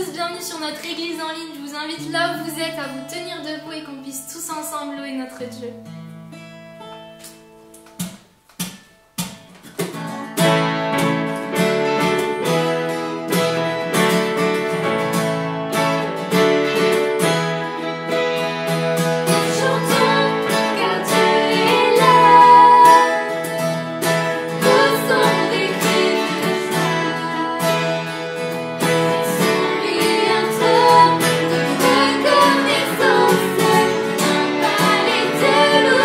tous, bienvenue sur notre église en ligne. Je vous invite là où vous êtes à vous tenir debout et qu'on puisse tous ensemble louer notre Dieu. Reconnaissance, un palais de louange.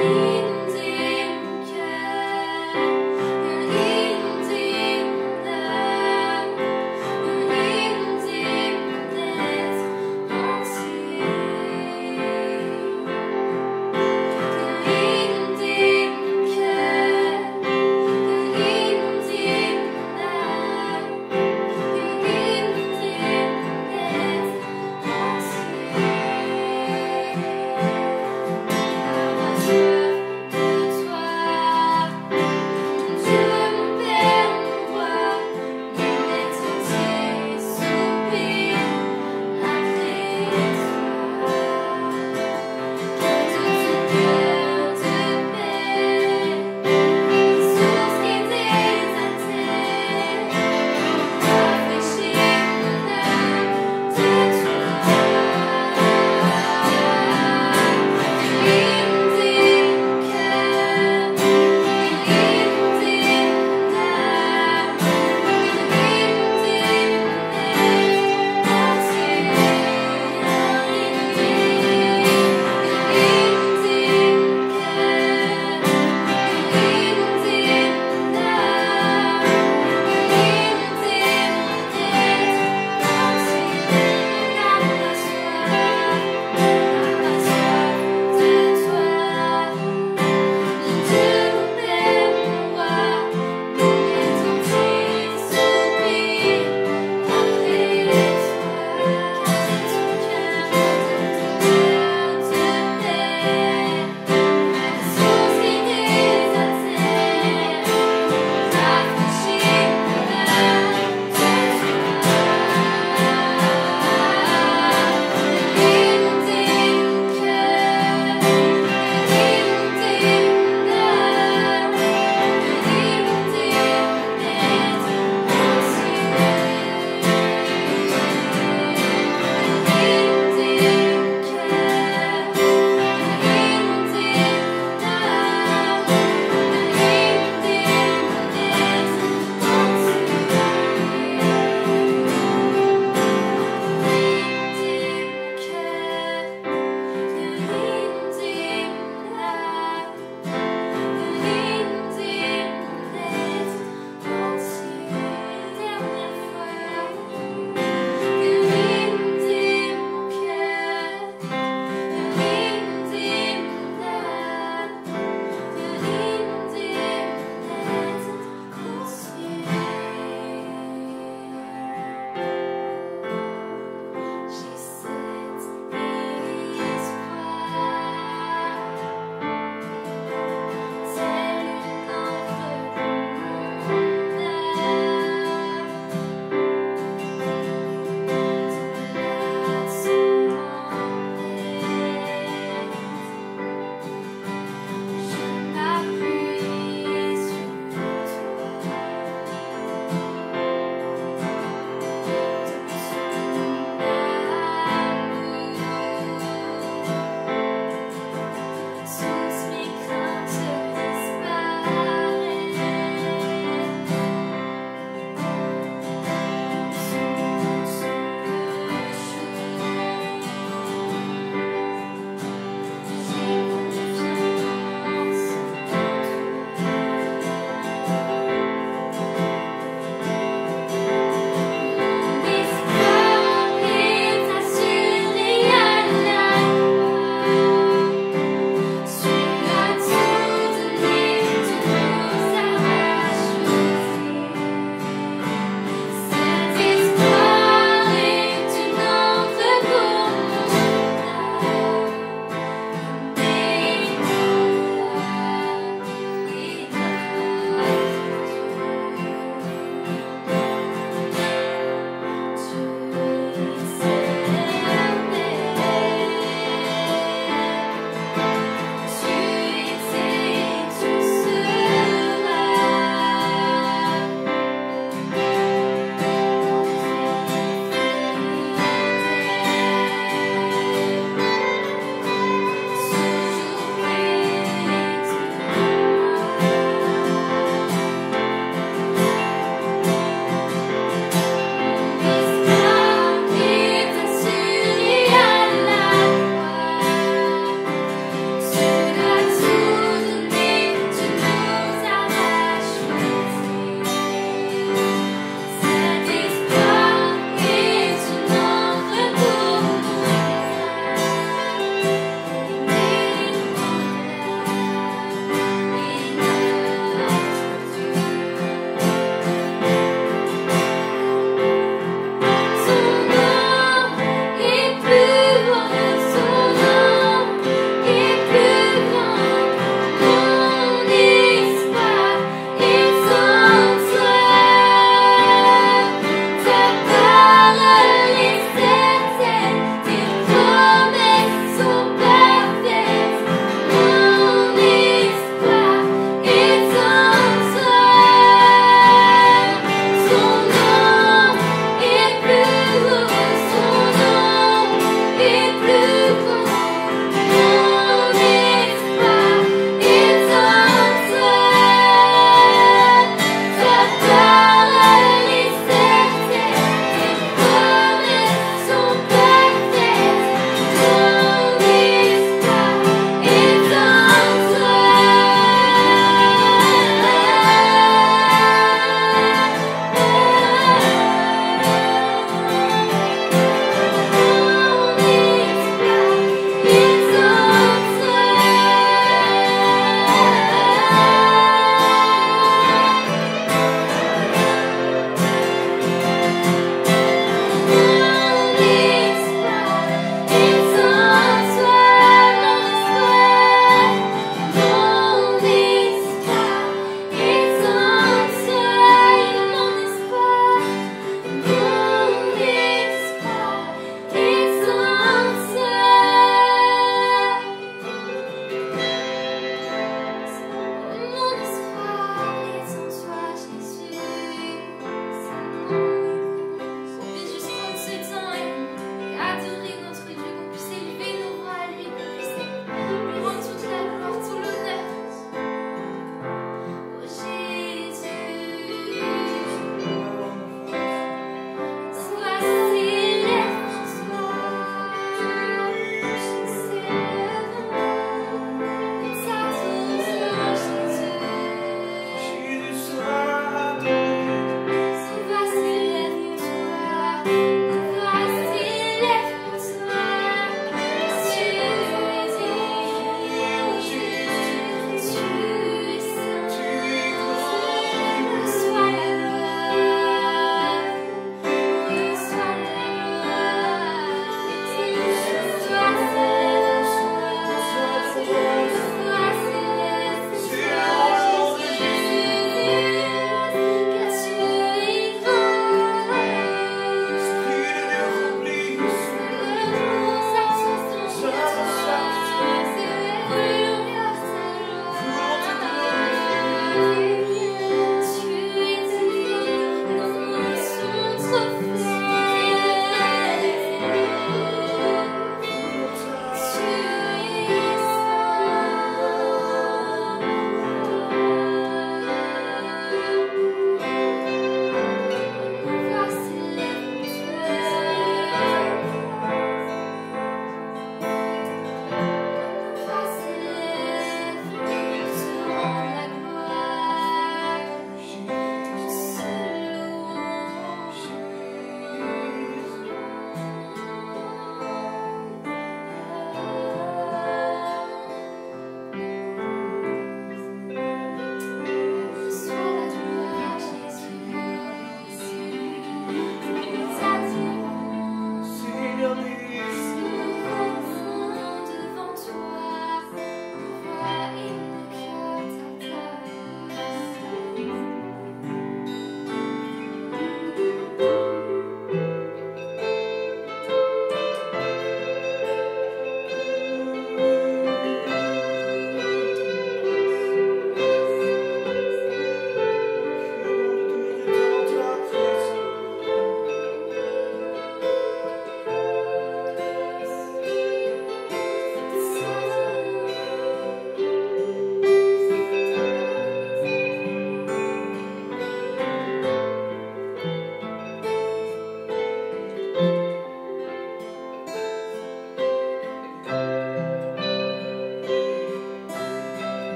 Thank you.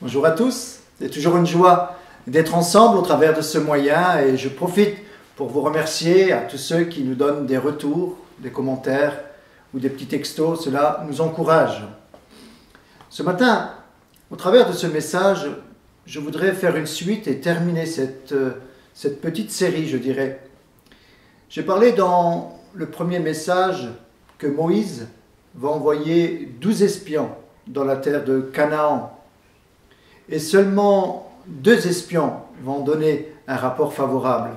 Bonjour à tous, c'est toujours une joie d'être ensemble au travers de ce moyen et je profite pour vous remercier à tous ceux qui nous donnent des retours, des commentaires ou des petits textos, cela nous encourage. Ce matin, au travers de ce message, je voudrais faire une suite et terminer cette petite série, je dirais. J'ai parlé dans le premier message que Moïse va envoyer 12 espions dans la terre de Canaan. Et seulement 2 espions vont donner un rapport favorable.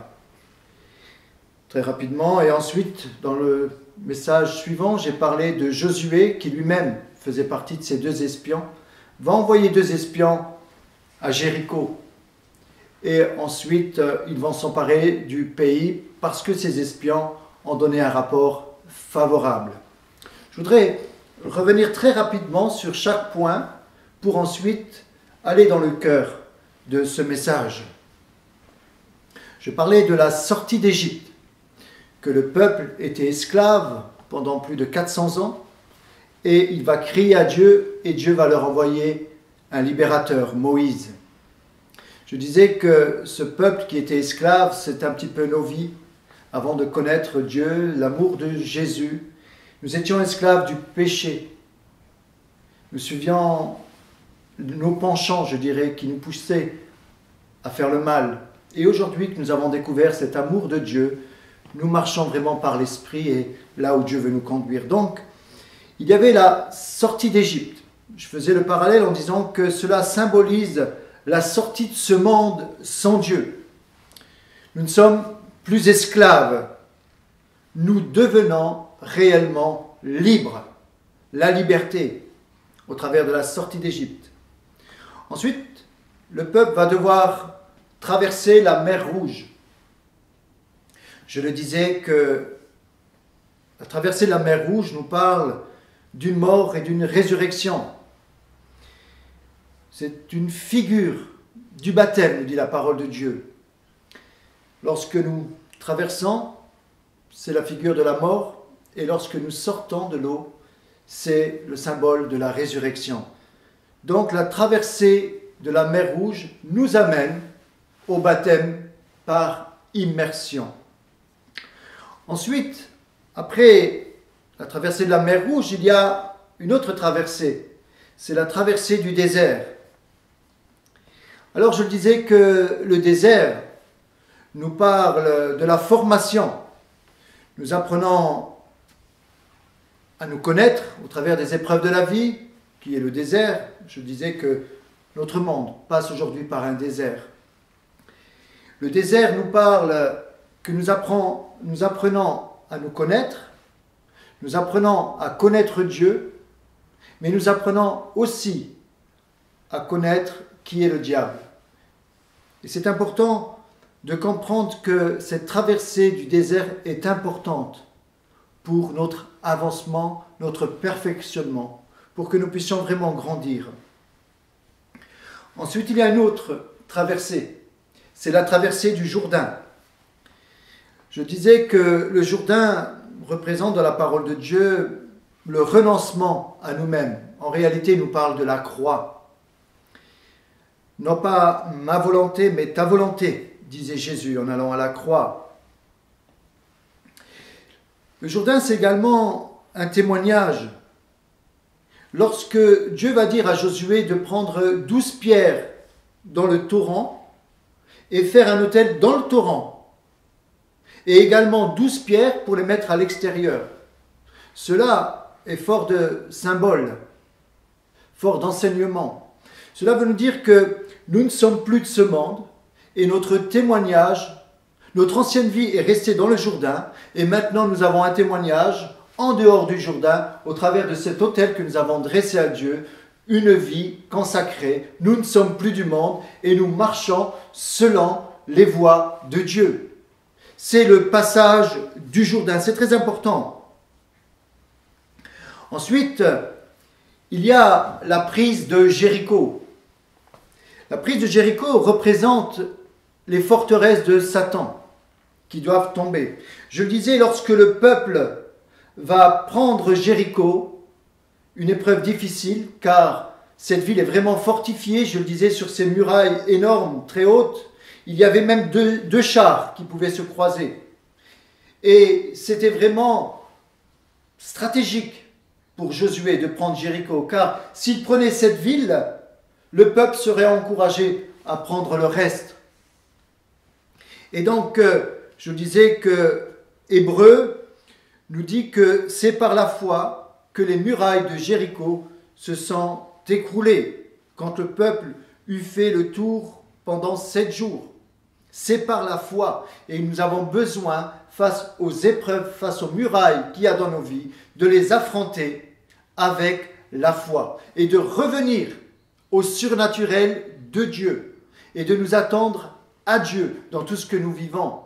Très rapidement, et ensuite, dans le message suivant, j'ai parlé de Josué, qui lui-même faisait partie de ces 2 espions, va envoyer 2 espions à Jéricho. Et ensuite, ils vont s'emparer du pays parce que ces espions ont donné un rapport favorable. Je voudrais revenir très rapidement sur chaque point pour ensuite aller dans le cœur de ce message. Je parlais de la sortie d'Égypte, que le peuple était esclave pendant plus de 400 ans, et il va crier à Dieu, et Dieu va leur envoyer un libérateur, Moïse. Je disais que ce peuple qui était esclave, c'est un petit peu nos vies, avant de connaître Dieu, l'amour de Jésus. Nous étions esclaves du péché. Nous suivions nos penchants, je dirais, qui nous poussaient à faire le mal. Et aujourd'hui que nous avons découvert cet amour de Dieu, nous marchons vraiment par l'Esprit et là où Dieu veut nous conduire. Donc, il y avait la sortie d'Égypte. Je faisais le parallèle en disant que cela symbolise la sortie de ce monde sans Dieu. Nous ne sommes plus esclaves. Nous devenons réellement libres. La liberté au travers de la sortie d'Égypte. Ensuite, le peuple va devoir traverser la mer Rouge. Je le disais que la traversée de la mer Rouge nous parle d'une mort et d'une résurrection. C'est une figure du baptême, nous dit la parole de Dieu. Lorsque nous traversons, c'est la figure de la mort, et lorsque nous sortons de l'eau, c'est le symbole de la résurrection. Donc la traversée de la mer Rouge nous amène au baptême par immersion. Ensuite, après la traversée de la mer Rouge, il y a une autre traversée. C'est la traversée du désert. Alors je disais que le désert nous parle de la formation. Nous apprenons à nous connaître au travers des épreuves de la vie, qui est le désert. Je disais que notre monde passe aujourd'hui par un désert. Le désert nous parle que nous apprenons à nous connaître, nous apprenons à connaître Dieu, mais nous apprenons aussi à connaître qui est le diable. Et c'est important de comprendre que cette traversée du désert est importante pour notre avancement, notre perfectionnement, pour que nous puissions vraiment grandir. Ensuite, il y a une autre traversée, c'est la traversée du Jourdain. Je disais que le Jourdain représente dans la parole de Dieu le renoncement à nous-mêmes. En réalité, il nous parle de la croix. Non pas ma volonté, mais ta volonté, disait Jésus en allant à la croix. Le Jourdain, c'est également un témoignage. Lorsque Dieu va dire à Josué de prendre 12 pierres dans le torrent et faire un autel dans le torrent, et également 12 pierres pour les mettre à l'extérieur. Cela est fort de symbole, fort d'enseignement. Cela veut nous dire que nous ne sommes plus de ce monde et notre témoignage, notre ancienne vie est restée dans le Jourdain et maintenant nous avons un témoignage en dehors du Jourdain au travers de cet autel que nous avons dressé à Dieu, une vie consacrée. Nous ne sommes plus du monde et nous marchons selon les voies de Dieu. C'est le passage du Jourdain, c'est très important. Ensuite, il y a la prise de Jéricho. La prise de Jéricho représente les forteresses de Satan qui doivent tomber. Je le disais, lorsque le peuple va prendre Jéricho, une épreuve difficile, car cette ville est vraiment fortifiée, je le disais, sur ces murailles énormes, très hautes. Il y avait même deux chars qui pouvaient se croiser. Et c'était vraiment stratégique pour Josué de prendre Jéricho, car s'il prenait cette ville, le peuple serait encouragé à prendre le reste. Et donc, je disais que Hébreu nous dit que c'est par la foi que les murailles de Jéricho se sont écroulées, quand le peuple eut fait le tour pendant 7 jours. C'est par la foi. Et nous avons besoin, face aux épreuves, face aux murailles qu'il y a dans nos vies, de les affronter avec la foi et de revenir au surnaturel de Dieu et de nous attendre à Dieu dans tout ce que nous vivons.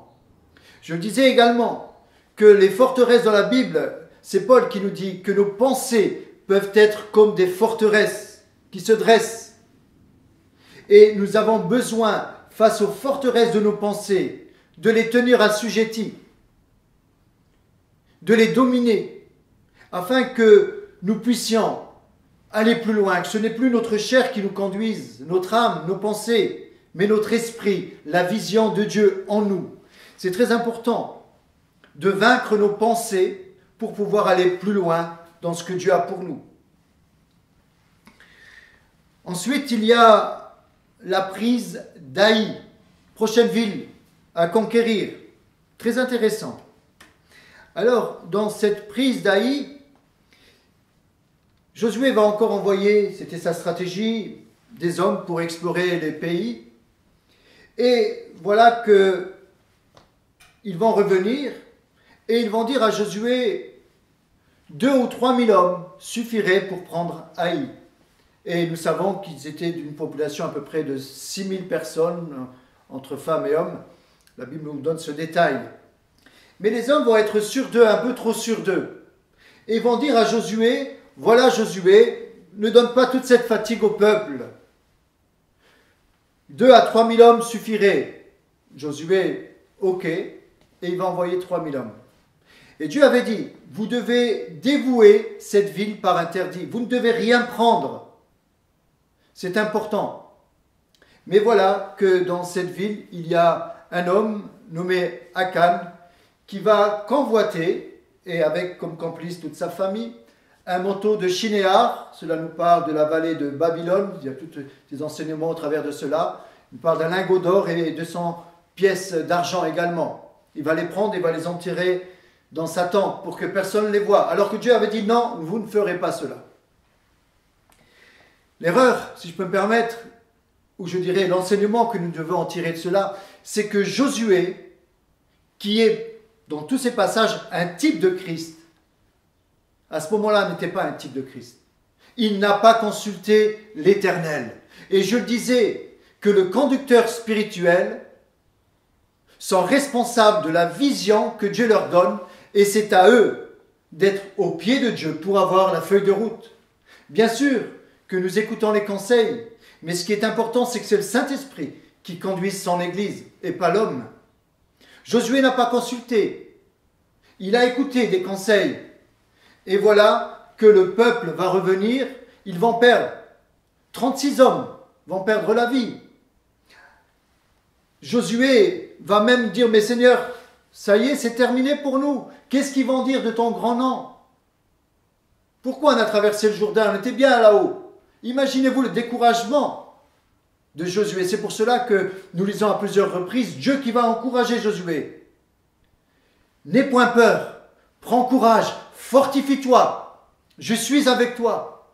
Je disais également que les forteresses dans la Bible, c'est Paul qui nous dit que nos pensées peuvent être comme des forteresses qui se dressent. Et nous avons besoin, face aux forteresses de nos pensées, de les tenir assujetties, de les dominer, afin que nous puissions aller plus loin, que ce n'est plus notre chair qui nous conduise, notre âme, nos pensées, mais notre esprit, la vision de Dieu en nous. C'est très important de vaincre nos pensées pour pouvoir aller plus loin dans ce que Dieu a pour nous. Ensuite, il y a la prise d'Aï, prochaine ville à conquérir. Très intéressant. Alors, dans cette prise d'Aï, Josué va encore envoyer, c'était sa stratégie, des hommes pour explorer les pays. Et voilà qu'ils vont revenir et ils vont dire à Josué, 2 ou 3 000 hommes suffiraient pour prendre Haï. Et nous savons qu'ils étaient d'une population à peu près de 6 000 personnes, entre femmes et hommes. La Bible nous donne ce détail. Mais les hommes vont être sûrs d'eux, un peu trop sûrs d'eux. Et ils vont dire à Josué, voilà Josué, ne donne pas toute cette fatigue au peuple. 2 à 3 000 hommes suffiraient. Josué, ok, et il va envoyer 3 000 hommes. Et Dieu avait dit, vous devez dévouer cette ville par interdit. Vous ne devez rien prendre. C'est important. Mais voilà que dans cette ville, il y a un homme nommé Akan qui va convoiter, et avec comme complice toute sa famille, un manteau de Shinéar. Cela nous parle de la vallée de Babylone. Il y a tous des enseignements au travers de cela. Il parle d'un lingot d'or et 200 pièces d'argent également. Il va les prendre et va les enterrer dans sa tente pour que personne ne les voie. Alors que Dieu avait dit non, vous ne ferez pas cela. L'erreur, si je peux me permettre, ou je dirais l'enseignement que nous devons en tirer de cela, c'est que Josué, qui est dans tous ces passages un type de Christ, à ce moment-là n'était pas un type de Christ. Il n'a pas consulté l'Éternel. Et je le disais que le conducteur spirituel sont responsables de la vision que Dieu leur donne et c'est à eux d'être au pied de Dieu pour avoir la feuille de route. Bien sûr que nous écoutons les conseils, mais ce qui est important, c'est que c'est le Saint-Esprit qui conduise son Église et pas l'homme. Josué n'a pas consulté. Il a écouté des conseils. Et voilà que le peuple va revenir. Ils vont perdre. 36 hommes vont perdre la vie. Josué va même dire, mais Seigneur, ça y est, c'est terminé pour nous. Qu'est-ce qu'ils vont dire de ton grand nom? Pourquoi on a traversé le Jourdain? On était bien là-haut. Imaginez-vous le découragement de Josué. C'est pour cela que nous lisons à plusieurs reprises Dieu qui va encourager Josué. N'aie point peur, prends courage, fortifie-toi, je suis avec toi.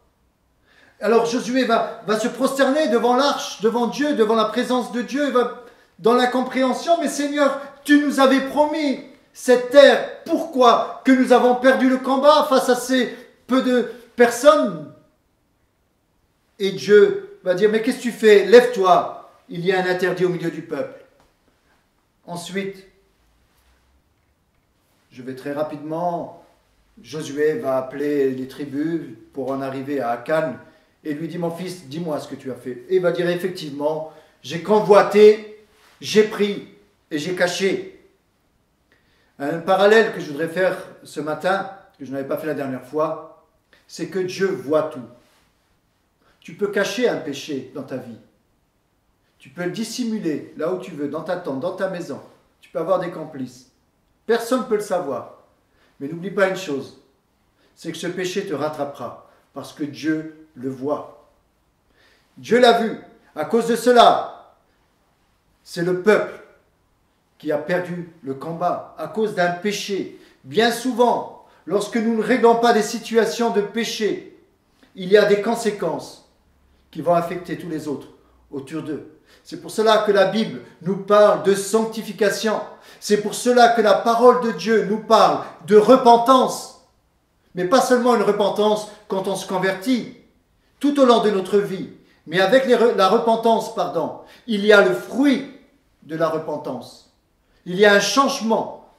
Alors Josué va se prosterner devant l'arche, devant Dieu, devant la présence de Dieu, il va dans l'incompréhension, mais Seigneur, tu nous avais promis cette terre, pourquoi que nous avons perdu le combat face à ces peu de personnes? Et Dieu va dire, mais qu'est-ce que tu fais? Lève-toi, il y a un interdit au milieu du peuple. Ensuite, je vais très rapidement, Josué va appeler les tribus pour en arriver à Akan et lui dit, mon fils, dis-moi ce que tu as fait. Et il va dire, effectivement, j'ai convoité, j'ai pris et j'ai caché. Un parallèle que je voudrais faire ce matin, que je n'avais pas fait la dernière fois, c'est que Dieu voit tout. Tu peux cacher un péché dans ta vie. Tu peux le dissimuler là où tu veux, dans ta tente, dans ta maison. Tu peux avoir des complices. Personne ne peut le savoir. Mais n'oublie pas une chose, c'est que ce péché te rattrapera parce que Dieu le voit. Dieu l'a vu. À cause de cela, c'est le peuple qui a perdu le combat à cause d'un péché. Bien souvent, lorsque nous ne réglons pas des situations de péché, il y a des conséquences qui vont affecter tous les autres autour d'eux. C'est pour cela que la Bible nous parle de sanctification. C'est pour cela que la parole de Dieu nous parle de repentance. Mais pas seulement une repentance quand on se convertit, tout au long de notre vie, Mais avec la repentance, il y a le fruit de la repentance. Il y a un changement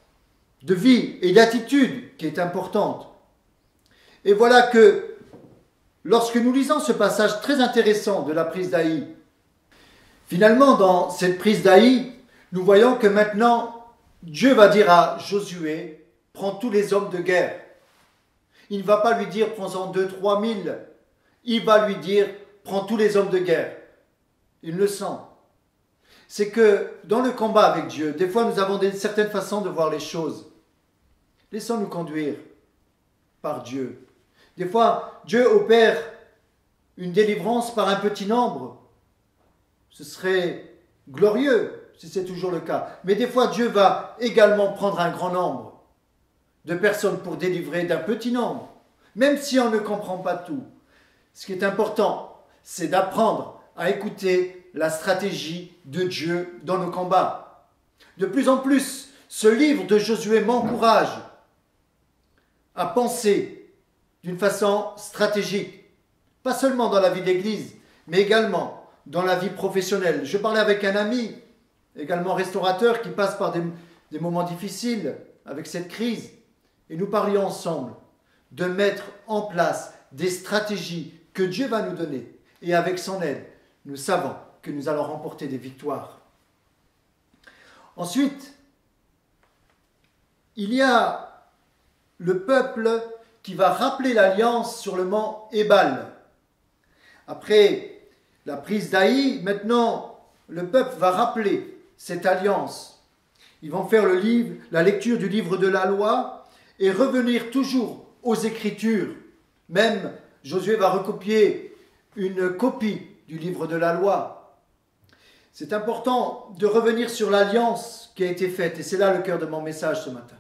de vie et d'attitude qui est importante. Et voilà que lorsque nous lisons ce passage très intéressant de la prise d'Aï, finalement dans cette prise d'Aï, nous voyons que maintenant Dieu va dire à Josué, prends tous les hommes de guerre. Il ne va pas lui dire, prends-en 2-3 000. Il va lui dire, prends tous les hommes de guerre. Il le sent. C'est que dans le combat avec Dieu, des fois nous avons certaines façons de voir les choses. Laissons-nous conduire par Dieu. Des fois, Dieu opère une délivrance par un petit nombre. Ce serait glorieux si c'est toujours le cas. Mais des fois, Dieu va également prendre un grand nombre de personnes pour délivrer d'un petit nombre, même si on ne comprend pas tout. Ce qui est important, c'est d'apprendre à écouter la stratégie de Dieu dans nos combats. De plus en plus, ce livre de Josué m'encourage à penser d'une façon stratégique, pas seulement dans la vie d'église, mais également dans la vie professionnelle. Je parlais avec un ami, également restaurateur, qui passe par des moments difficiles avec cette crise, et nous parlions ensemble de mettre en place des stratégies que Dieu va nous donner, et avec son aide, nous savons que nous allons remporter des victoires. Ensuite, il y a le peuple qui va rappeler l'alliance sur le mont Ébal. Après la prise d'Aï, maintenant, le peuple va rappeler cette alliance. Ils vont faire la lecture du livre de la loi et revenir toujours aux Écritures. Même Josué va recopier une copie du livre de la loi. C'est important de revenir sur l'alliance qui a été faite, et c'est là le cœur de mon message ce matin.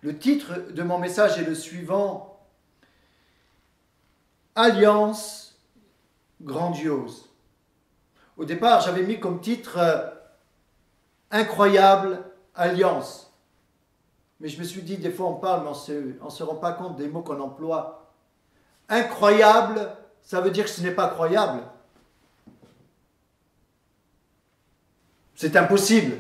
Le titre de mon message est le suivant: Alliance grandiose. Au départ, j'avais mis comme titre Incroyable alliance. Mais je me suis dit, des fois on parle, mais on ne se rend pas compte des mots qu'on emploie. Incroyable, ça veut dire que ce n'est pas croyable. C'est impossible.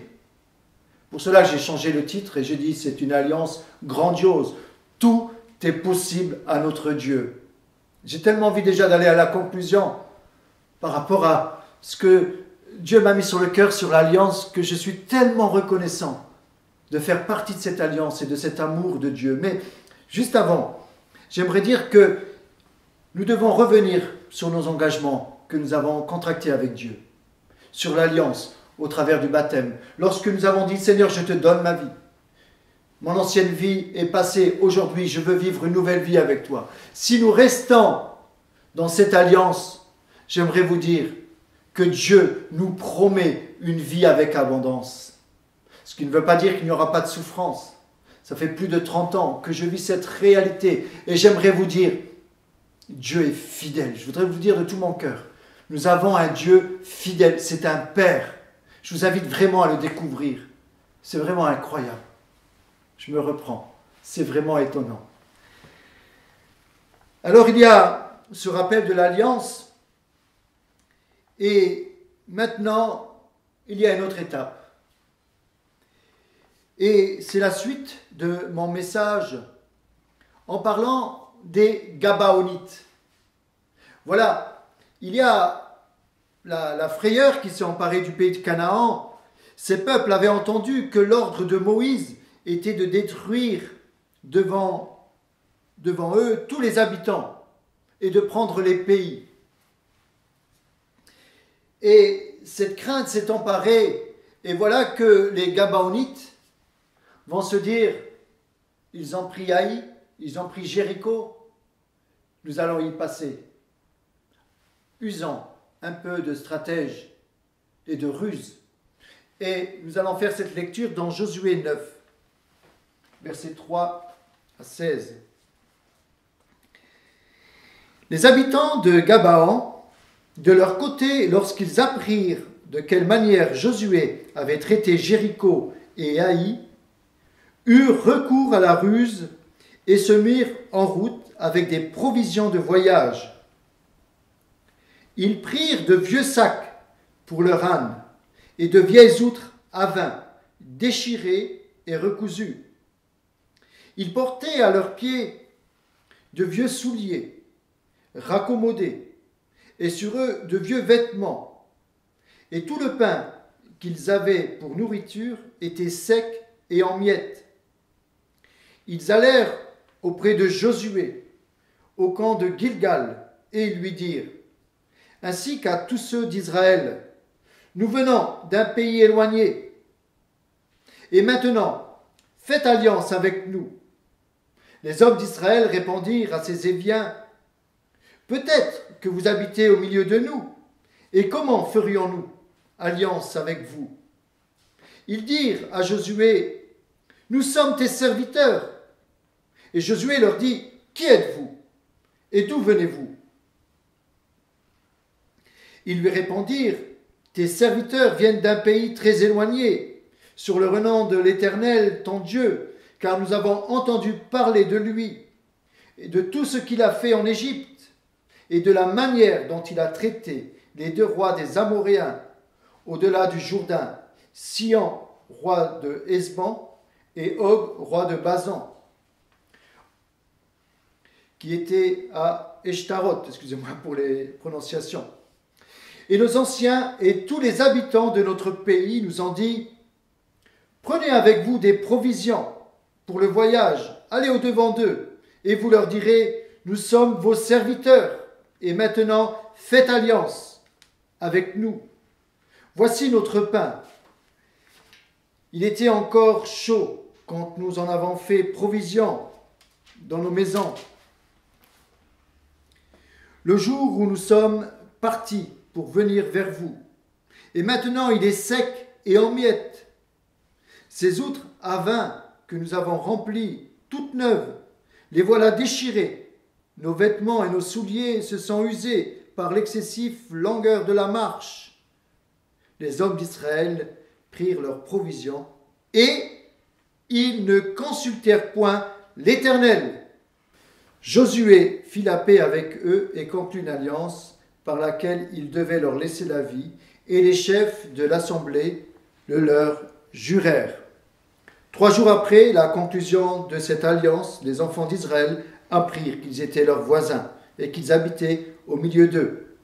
Pour cela, j'ai changé le titre et j'ai dit, c'est une alliance grandiose. Tout est possible à notre Dieu. J'ai tellement envie déjà d'aller à la conclusion par rapport à ce que Dieu m'a mis sur le cœur, sur l'alliance, que je suis tellement reconnaissant de faire partie de cette alliance et de cet amour de Dieu. Mais juste avant, j'aimerais dire que nous devons revenir sur nos engagements que nous avons contractés avec Dieu, sur l'alliance au travers du baptême. Lorsque nous avons dit, Seigneur, je te donne ma vie. Mon ancienne vie est passée. Aujourd'hui, je veux vivre une nouvelle vie avec toi. Si nous restons dans cette alliance, j'aimerais vous dire que Dieu nous promet une vie avec abondance. Ce qui ne veut pas dire qu'il n'y aura pas de souffrance. Ça fait plus de 30 ans que je vis cette réalité. Et j'aimerais vous dire, Dieu est fidèle. Je voudrais vous dire de tout mon cœur, nous avons un Dieu fidèle. C'est un Père. Je vous invite vraiment à le découvrir. C'est vraiment incroyable. Je me reprends. C'est vraiment étonnant. Alors il y a ce rappel de l'alliance. Et maintenant, il y a une autre étape. Et c'est la suite de mon message en parlant des Gabaonites. Voilà, il y a la frayeur qui s'est emparée du pays de Canaan. Ces peuples avaient entendu que l'ordre de Moïse était de détruire devant eux tous les habitants et de prendre les pays. Et cette crainte s'est emparée, et voilà que les Gabaonites vont se dire, ils ont pris Haï, ils ont pris Jéricho, nous allons y passer. Usant un peu de stratège et de ruse. Et nous allons faire cette lecture dans Josué 9, versets 3 à 16. Les habitants de Gabaon, de leur côté, lorsqu'ils apprirent de quelle manière Josué avait traité Jéricho et Haï, eurent recours à la ruse et se mirent en route avec des provisions de voyage. Ils prirent de vieux sacs pour leur âne et de vieilles outres à vin, déchirées et recousues. Ils portaient à leurs pieds de vieux souliers, raccommodés, et sur eux de vieux vêtements. Et tout le pain qu'ils avaient pour nourriture était sec et en miettes. Ils allèrent auprès de Josué, au camp de Gilgal, et ils lui dirent, ainsi qu'à tous ceux d'Israël, nous venons d'un pays éloigné, et maintenant, faites alliance avec nous. Les hommes d'Israël répondirent à ces Éviens, peut-être que vous habitez au milieu de nous, et comment ferions-nous alliance avec vous? Ils dirent à Josué, nous sommes tes serviteurs. Et Josué leur dit, qui êtes-vous? Et d'où venez-vous? Ils lui répondirent, tes serviteurs viennent d'un pays très éloigné, sur le renom de l'Éternel, ton Dieu, car nous avons entendu parler de lui, et de tout ce qu'il a fait en Égypte, et de la manière dont il a traité les deux rois des Amoréens, au-delà du Jourdain, Sihan, roi de Hesban, et Og, roi de Basan, qui était à Eshtaroth, excusez-moi pour les prononciations. Et nos anciens et tous les habitants de notre pays nous ont dit, prenez avec vous des provisions pour le voyage, allez au-devant d'eux, et vous leur direz, nous sommes vos serviteurs, et maintenant faites alliance avec nous. Voici notre pain. Il était encore chaud quand nous en avons fait provision dans nos maisons. Le jour où nous sommes partis pour venir vers vous, et maintenant il est sec et en miettes. Ces outres à vin que nous avons remplies, toutes neuves, les voilà déchirées. Nos vêtements et nos souliers se sont usés par l'excessive longueur de la marche. Les hommes d'Israël prirent leurs provisions et ils ne consultèrent point l'Éternel. Josué fit la paix avec eux et conclut une alliance par laquelle il devait leur laisser la vie, et les chefs de l'assemblée le leur jurèrent. 3 jours après la conclusion de cette alliance, les enfants d'Israël apprirent qu'ils étaient leurs voisins et qu'ils habitaient au milieu d'eux.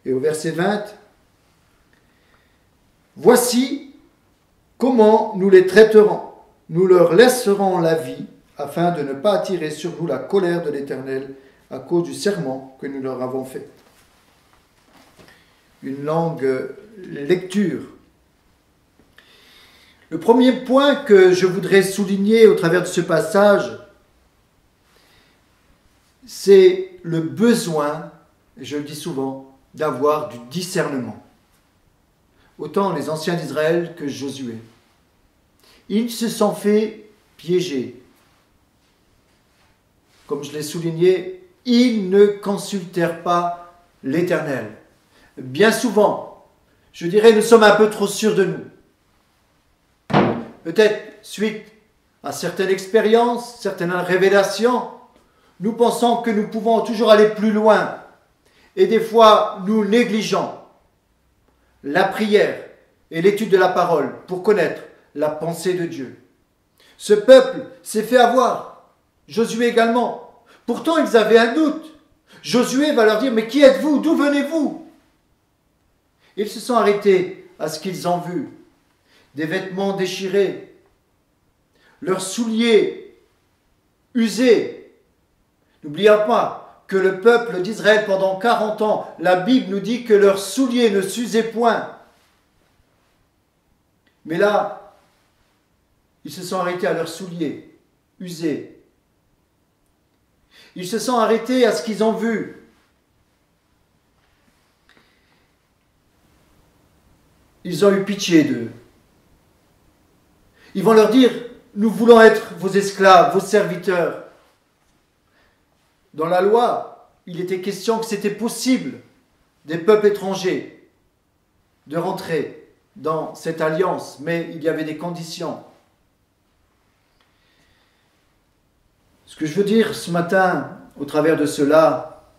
Et au verset 20, « Voici comment nous les traiterons. Nous leur laisserons la vie, afin de ne pas attirer sur nous la colère de l'Éternel à cause du serment que nous leur avons fait. » Une longue lecture. Le premier point que je voudrais souligner au travers de ce passage, c'est le besoin, et je le dis souvent, d'avoir du discernement. Autant les anciens d'Israël que Josué. Ils se sont fait piéger. Comme je l'ai souligné, ils ne consultèrent pas l'Éternel. Bien souvent, je dirais, nous sommes un peu trop sûrs de nous. Peut-être suite à certaines expériences, certaines révélations, nous pensons que nous pouvons toujours aller plus loin. Et des fois, nous négligeons la prière et l'étude de la parole pour connaître la pensée de Dieu. Ce peuple s'est fait avoir. Josué également. Pourtant, ils avaient un doute. Josué va leur dire, mais qui êtes-vous? D'où venez-vous? Ils se sont arrêtés à ce qu'ils ont vu. Des vêtements déchirés, leurs souliers usés. N'oublions pas que le peuple d'Israël, pendant 40 ans, la Bible nous dit que leurs souliers ne s'usaient point. Mais là, ils se sont arrêtés à leurs souliers usés. Ils se sont arrêtés à ce qu'ils ont vu. Ils ont eu pitié d'eux. Ils vont leur dire, nous voulons être vos esclaves, vos serviteurs. Dans la loi, il était question que c'était possible des peuples étrangers de rentrer dans cette alliance, mais il y avait des conditions. Ce que je veux dire ce matin, au travers de cela,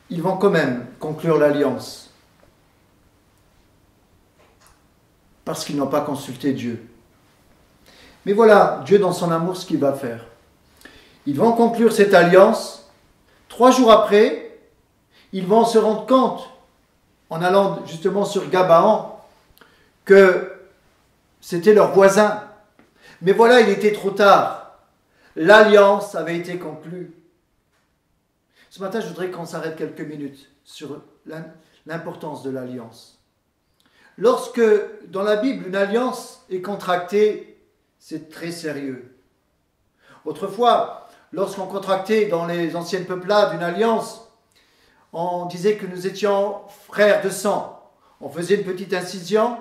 ils vont quand même conclure l'alliance. Parce qu'ils n'ont pas consulté Dieu. Mais voilà, Dieu dans son amour, ce qu'il va faire. Ils vont conclure cette alliance. 3 jours après, ils vont se rendre compte, en allant justement sur Gabaon, que c'était leur voisin. Mais voilà, il était trop tard. L'alliance avait été conclue. Ce matin, je voudrais qu'on s'arrête quelques minutes sur l'importance de l'alliance. Lorsque, dans la Bible, une alliance est contractée, c'est très sérieux. Autrefois, lorsqu'on contractait dans les anciennes peuplades une alliance, on disait que nous étions frères de sang. On faisait une petite incision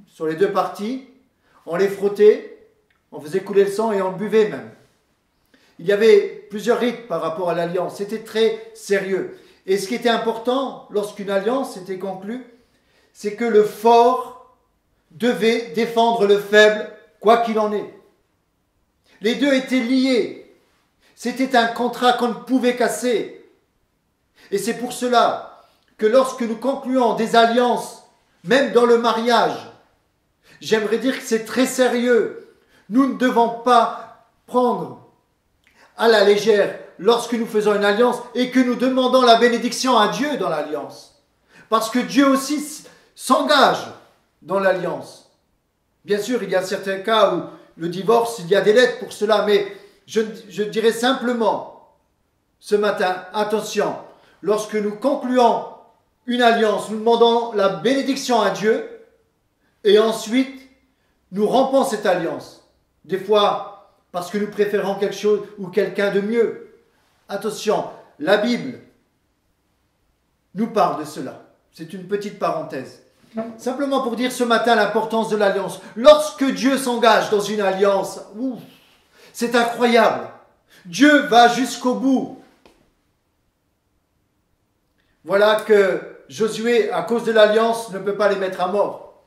sur les 2 parties, on les frottait, on faisait couler le sang et on le buvait même. Il y avait plusieurs rites par rapport à l'alliance, c'était très sérieux. Et ce qui était important lorsqu'une alliance était conclue, c'est que le fort devait défendre le faible, quoi qu'il en ait. Les deux étaient liés. C'était un contrat qu'on ne pouvait casser. Et c'est pour cela que lorsque nous concluons des alliances, même dans le mariage, j'aimerais dire que c'est très sérieux. Nous ne devons pas prendre à la légère lorsque nous faisons une alliance et que nous demandons la bénédiction à Dieu dans l'alliance. Parce que Dieu aussi s'engage dans l'alliance. Bien sûr, il y a certains cas où le divorce, il y a des lettres pour cela, mais je dirais simplement ce matin, attention, lorsque nous concluons une alliance, nous demandons la bénédiction à Dieu et ensuite nous rompons cette alliance. Des fois, parce que nous préférons quelque chose ou quelqu'un de mieux. Attention, la Bible nous parle de cela. C'est une petite parenthèse. Simplement pour dire ce matin l'importance de l'alliance. Lorsque Dieu s'engage dans une alliance, c'est incroyable. Dieu va jusqu'au bout. Voilà que Josué, à cause de l'alliance, ne peut pas les mettre à mort.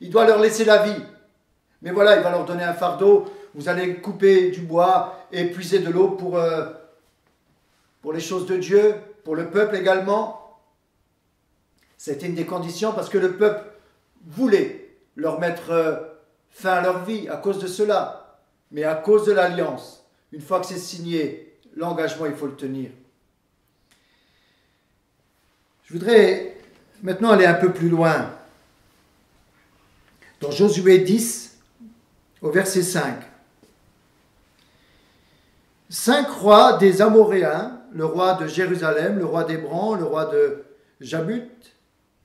Il doit leur laisser la vie. Mais voilà, il va leur donner un fardeau. Vous allez couper du bois et puiser de l'eau pour les choses de Dieu, pour le peuple également. C'était une des conditions parce que le peuple voulait leur mettre fin à leur vie à cause de cela. Mais à cause de l'alliance, une fois que c'est signé, l'engagement, il faut le tenir. Je voudrais maintenant aller un peu plus loin. Dans Josué 10, au verset 5. 5 rois des Amoréens, le roi de Jérusalem, le roi d'Hébron, le roi de Jabut,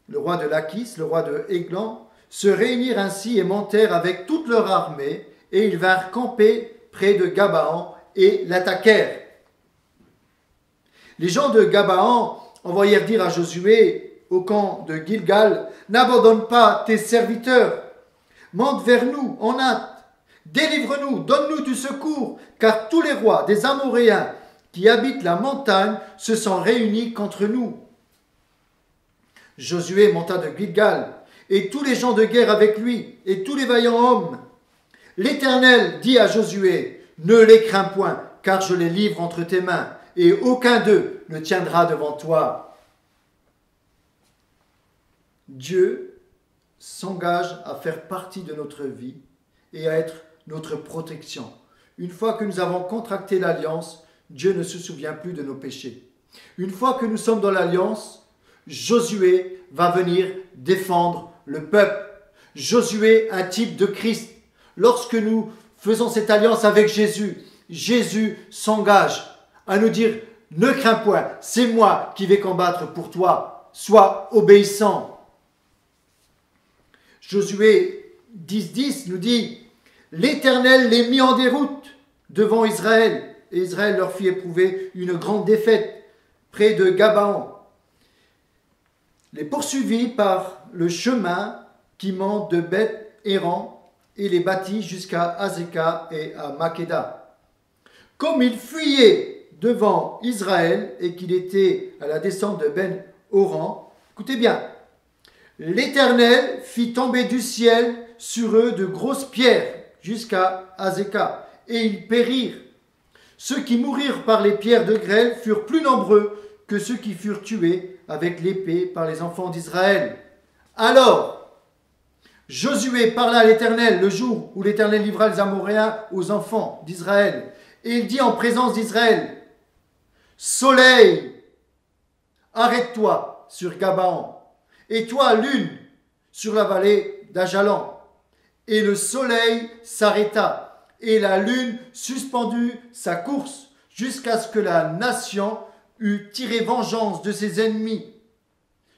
le roi de Lachis, le roi de Églan, se réunirent ainsi et montèrent avec toute leur armée, et ils vinrent camper près de Gabaon et l'attaquèrent. Les gens de Gabaon envoyèrent dire à Josué au camp de Gilgal, « N'abandonne pas tes serviteurs, monte vers nous en hâte, délivre-nous, donne-nous du secours, car tous les rois des Amoréens qui habitent la montagne se sont réunis contre nous. » Josué monta de Gilgal, et tous les gens de guerre avec lui, et tous les vaillants hommes. L'Éternel dit à Josué, « Ne les crains point, car je les livre entre tes mains, et aucun d'eux ne tiendra devant toi. » Dieu s'engage à faire partie de notre vie et à être notre protection. Une fois que nous avons contracté l'alliance, Dieu ne se souvient plus de nos péchés. Une fois que nous sommes dans l'alliance, Josué va venir défendre le peuple. Josué, un type de Christ. Lorsque nous faisons cette alliance avec Jésus, Jésus s'engage à nous dire « Ne crains point, c'est moi qui vais combattre pour toi, sois obéissant. » Josué 10.10 nous dit « L'Éternel les mit en déroute devant Israël, et Israël leur fit éprouver une grande défaite près de Gabaon. Les poursuivit par le chemin qui monte de Beth-Héran et les battit jusqu'à Azéka et à Makeda. Comme il fuyait devant Israël et qu'il était à la descente de Ben-Horan, écoutez bien, l'Éternel fit tomber du ciel sur eux de grosses pierres jusqu'à Azéka, et ils périrent. Ceux qui mourirent par les pierres de grêle furent plus nombreux que ceux qui furent tués avec l'épée par les enfants d'Israël. Alors, Josué parla à l'Éternel le jour où l'Éternel livra les Amoréens aux enfants d'Israël. Et il dit en présence d'Israël, « Soleil, arrête-toi sur Gabaon, et toi, lune, sur la vallée d'Ajalon. » Et le soleil s'arrêta, et la lune suspendit sa course, jusqu'à ce que la nation eût tiré vengeance de ses ennemis.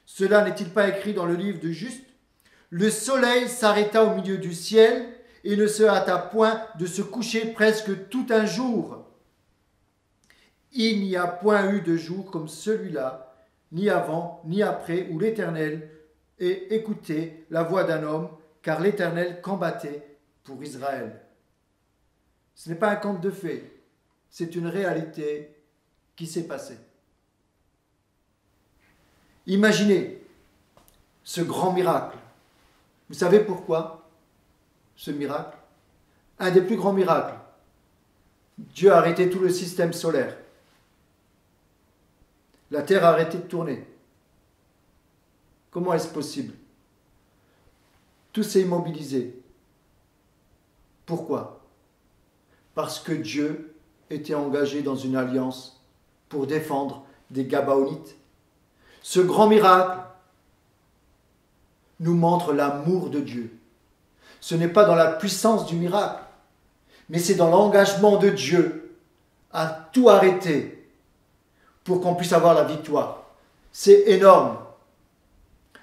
Cela n'est-il pas écrit dans le livre du juste? Le soleil s'arrêta au milieu du ciel, et ne se hâta point de se coucher presque tout un jour. Il n'y a point eu de jour comme celui-là, ni avant, ni après, où l'Éternel ait écouté la voix d'un homme, car l'Éternel combattait pour Israël. Ce n'est pas un conte de fées, c'est une réalité qui s'est passée. Imaginez ce grand miracle. Vous savez pourquoi ce miracle? Un des plus grands miracles. Dieu a arrêté tout le système solaire. La Terre a arrêté de tourner. Comment est-ce possible? Tout s'est immobilisé. Pourquoi? Parce que Dieu était engagé dans une alliance pour défendre des Gabaonites. Ce grand miracle nous montre l'amour de Dieu. Ce n'est pas dans la puissance du miracle, mais c'est dans l'engagement de Dieu à tout arrêter pour qu'on puisse avoir la victoire. C'est énorme.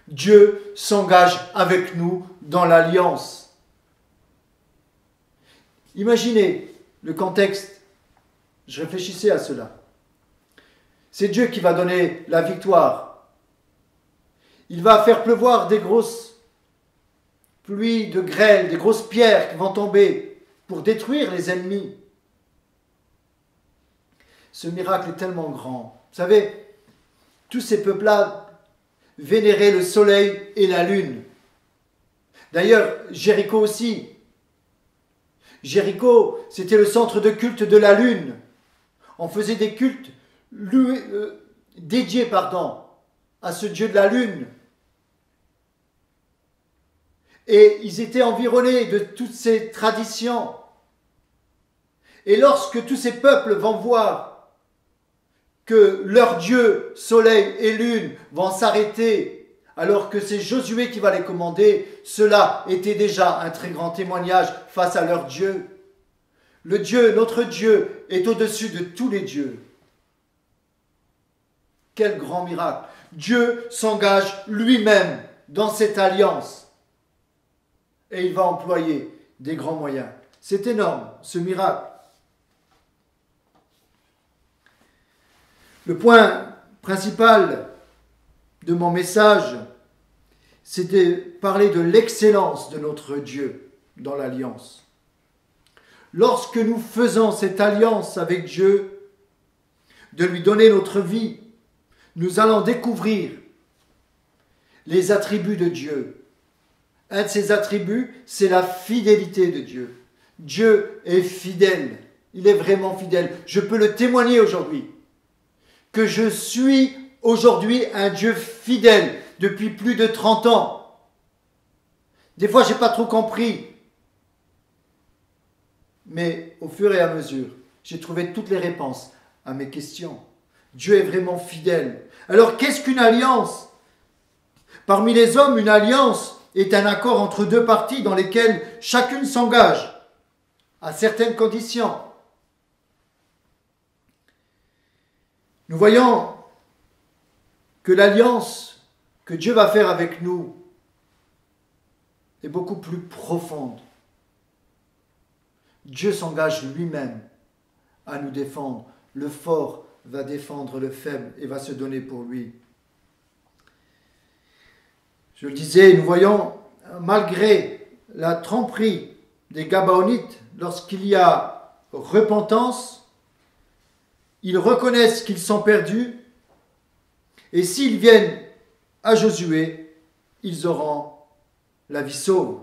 Dieu s'engage avec nous dans l'alliance. Imaginez le contexte. Je réfléchissais à cela. C'est Dieu qui va donner la victoire. Il va faire pleuvoir des grosses pluies de grêle, des grosses pierres qui vont tomber pour détruire les ennemis. Ce miracle est tellement grand. Vous savez, tous ces peuples-là vénéraient le soleil et la lune. D'ailleurs, Jéricho aussi. Jéricho, c'était le centre de culte de la lune. On faisait des cultes dédiés à ce dieu de la lune. Et ils étaient environnés de toutes ces traditions. Et lorsque tous ces peuples vont voir que leur Dieu, soleil et lune, vont s'arrêter, alors que c'est Josué qui va les commander, cela était déjà un très grand témoignage face à leur Dieu. Le Dieu, notre Dieu, est au-dessus de tous les dieux. Quel grand miracle! Dieu s'engage lui-même dans cette alliance. Et il va employer des grands moyens. C'est énorme, ce miracle. Le point principal de mon message, c'est de parler de l'excellence de notre Dieu dans l'alliance. Lorsque nous faisons cette alliance avec Dieu, de lui donner notre vie, nous allons découvrir les attributs de Dieu. Un de ces attributs, c'est la fidélité de Dieu. Dieu est fidèle. Il est vraiment fidèle. Je peux le témoigner aujourd'hui. Que je suis aujourd'hui un Dieu fidèle depuis plus de 30 ans. Des fois, je n'ai pas trop compris. Mais au fur et à mesure, j'ai trouvé toutes les réponses à mes questions. Dieu est vraiment fidèle. Alors, qu'est-ce qu'une alliance? Parmi les hommes, une alliance est un accord entre deux parties dans lesquelles chacune s'engage à certaines conditions. Nous voyons que l'alliance que Dieu va faire avec nous est beaucoup plus profonde. Dieu s'engage lui-même à nous défendre. Le fort va défendre le faible et va se donner pour lui. Je le disais, nous voyons, malgré la tromperie des Gabaonites, lorsqu'il y a repentance, ils reconnaissent qu'ils sont perdus, et s'ils viennent à Josué, ils auront la vie sauve.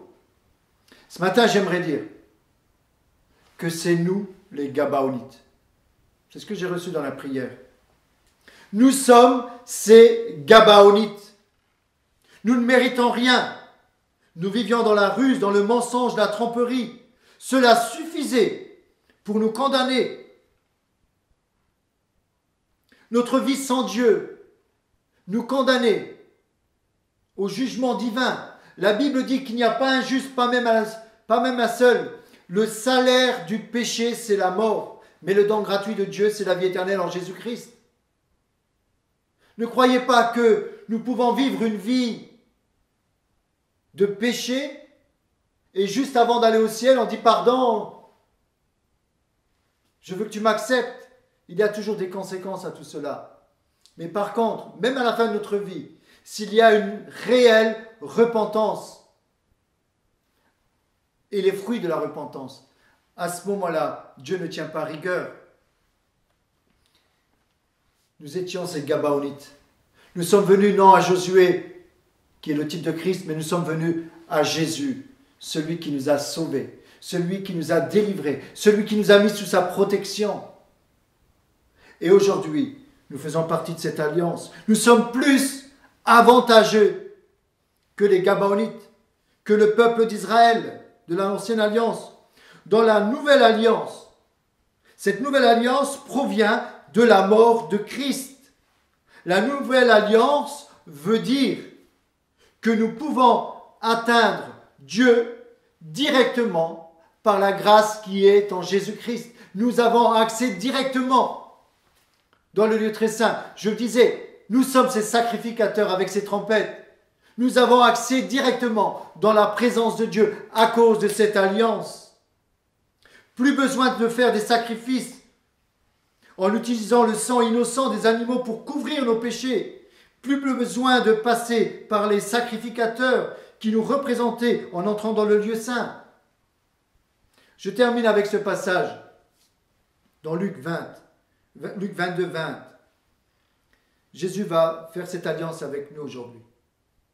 Ce matin, j'aimerais dire que c'est nous, les Gabaonites. C'est ce que j'ai reçu dans la prière. Nous sommes ces Gabaonites. Nous ne méritons rien. Nous vivions dans la ruse, dans le mensonge, la tromperie. Cela suffisait pour nous condamner. Notre vie sans Dieu nous condamnait au jugement divin. La Bible dit qu'il n'y a pas un juste, pas même un seul. Le salaire du péché, c'est la mort. Mais le don gratuit de Dieu, c'est la vie éternelle en Jésus-Christ. Ne croyez pas que nous pouvons vivre une vie de péché et juste avant d'aller au ciel, on dit pardon, je veux que tu m'acceptes. Il y a toujours des conséquences à tout cela. Mais par contre, même à la fin de notre vie, s'il y a une réelle repentance et les fruits de la repentance, à ce moment-là, Dieu ne tient pas rigueur. Nous étions ces Gabaonites. Nous sommes venus non à Josué, qui est le type de Christ, mais nous sommes venus à Jésus, celui qui nous a sauvés, celui qui nous a délivrés, celui qui nous a mis sous sa protection. Et aujourd'hui, nous faisons partie de cette alliance. Nous sommes plus avantageux que les Gabaonites, que le peuple d'Israël, de l'ancienne alliance. Dans la nouvelle alliance, cette nouvelle alliance provient de la mort de Christ. La nouvelle alliance veut dire que nous pouvons atteindre Dieu directement par la grâce qui est en Jésus-Christ. Nous avons accès directement dans le lieu très saint. Je le disais, nous sommes ces sacrificateurs avec ces trompettes. Nous avons accès directement dans la présence de Dieu à cause de cette alliance. Plus besoin de faire des sacrifices en utilisant le sang innocent des animaux pour couvrir nos péchés. Plus besoin de passer par les sacrificateurs qui nous représentaient en entrant dans le lieu saint. Je termine avec ce passage dans Luc 22, 20. Jésus va faire cette alliance avec nous aujourd'hui,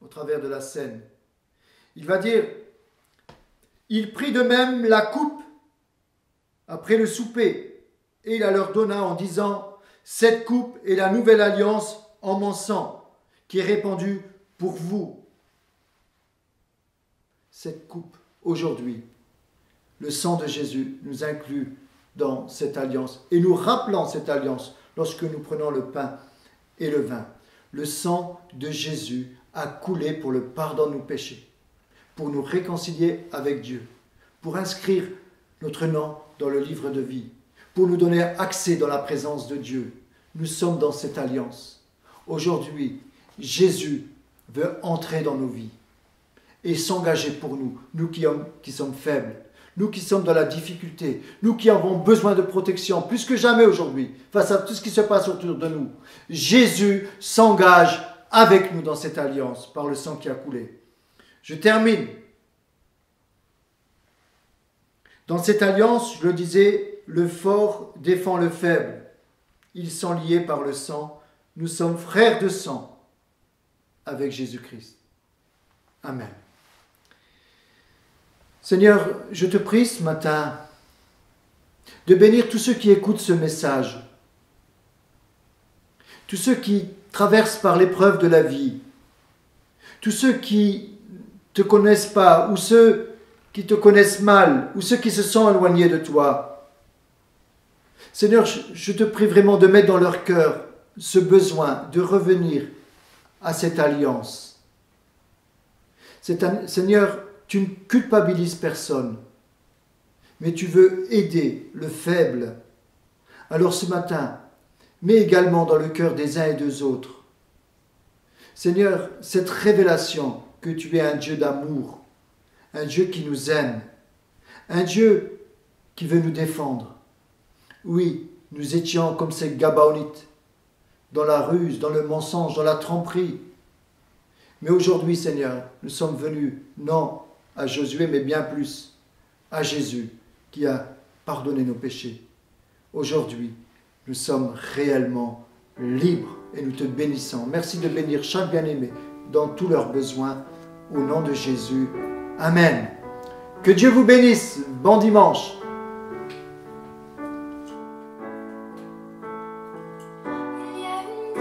au travers de la scène. Il va dire, il prit de même la coupe après le souper, et il la leur donna en disant, cette coupe est la nouvelle alliance en mon sang, qui est répandue pour vous. Cette coupe, aujourd'hui, le sang de Jésus nous inclut dans cette alliance, et nous rappelant cette alliance lorsque nous prenons le pain et le vin. Le sang de Jésus a coulé pour le pardon de nos péchés, pour nous réconcilier avec Dieu, pour inscrire notre nom dans le livre de vie, pour nous donner accès dans la présence de Dieu. Nous sommes dans cette alliance. Aujourd'hui, Jésus veut entrer dans nos vies et s'engager pour nous, nous qui sommes faibles, nous qui sommes dans la difficulté, nous qui avons besoin de protection, plus que jamais aujourd'hui, face à tout ce qui se passe autour de nous. Jésus s'engage avec nous dans cette alliance par le sang qui a coulé. Je termine. Dans cette alliance, je le disais, le fort défend le faible. Ils sont liés par le sang. Nous sommes frères de sang avec Jésus-Christ. Amen. Seigneur, je te prie ce matin de bénir tous ceux qui écoutent ce message, tous ceux qui traversent par l'épreuve de la vie, tous ceux qui ne te connaissent pas ou ceux qui te connaissent mal ou ceux qui se sont éloignés de toi. Seigneur, je te prie vraiment de mettre dans leur cœur ce besoin de revenir à cette alliance. Seigneur, tu ne culpabilises personne, mais tu veux aider le faible. Alors ce matin, mets également dans le cœur des uns et des autres, Seigneur, cette révélation que tu es un Dieu d'amour, un Dieu qui nous aime, un Dieu qui veut nous défendre. Oui, nous étions comme ces Gabaonites, dans la ruse, dans le mensonge, dans la tromperie. Mais aujourd'hui, Seigneur, nous sommes venus, non à Josué, mais bien plus à Jésus, qui a pardonné nos péchés. Aujourd'hui, nous sommes réellement libres et nous te bénissons. Merci de bénir chaque bien-aimé dans tous leurs besoins. Au nom de Jésus. Amen. Que Dieu vous bénisse. Bon dimanche. Il y a une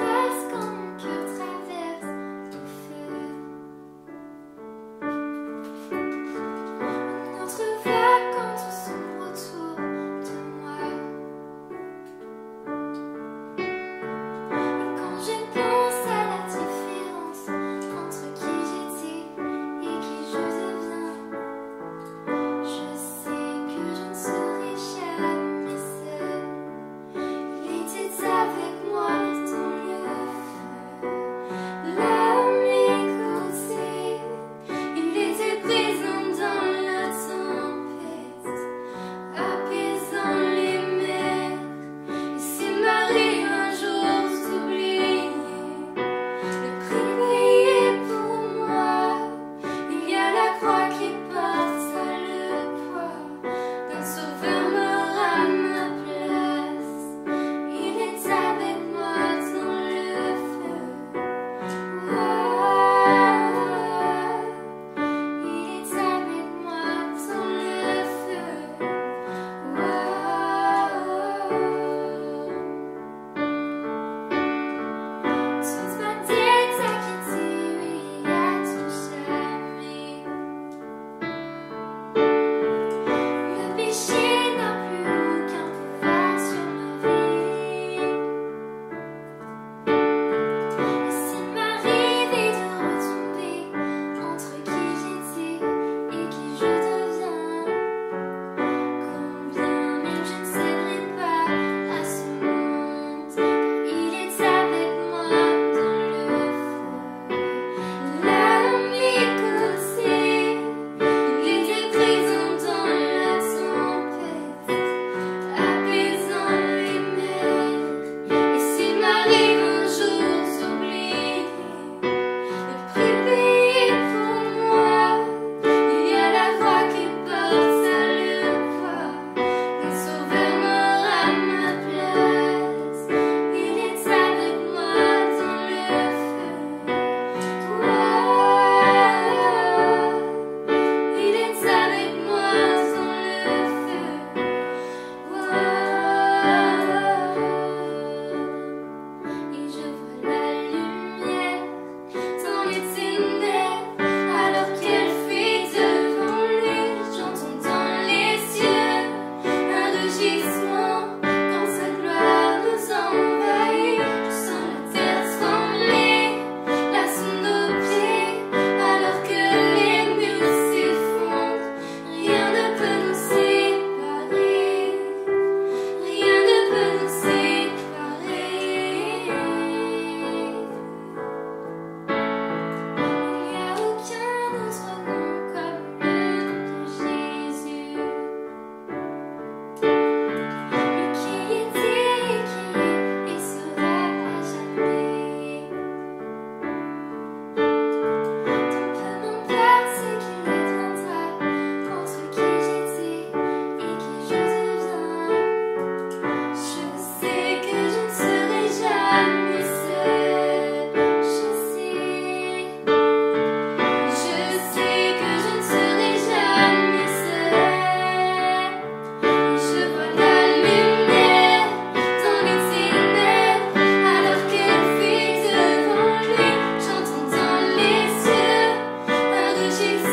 Jésus.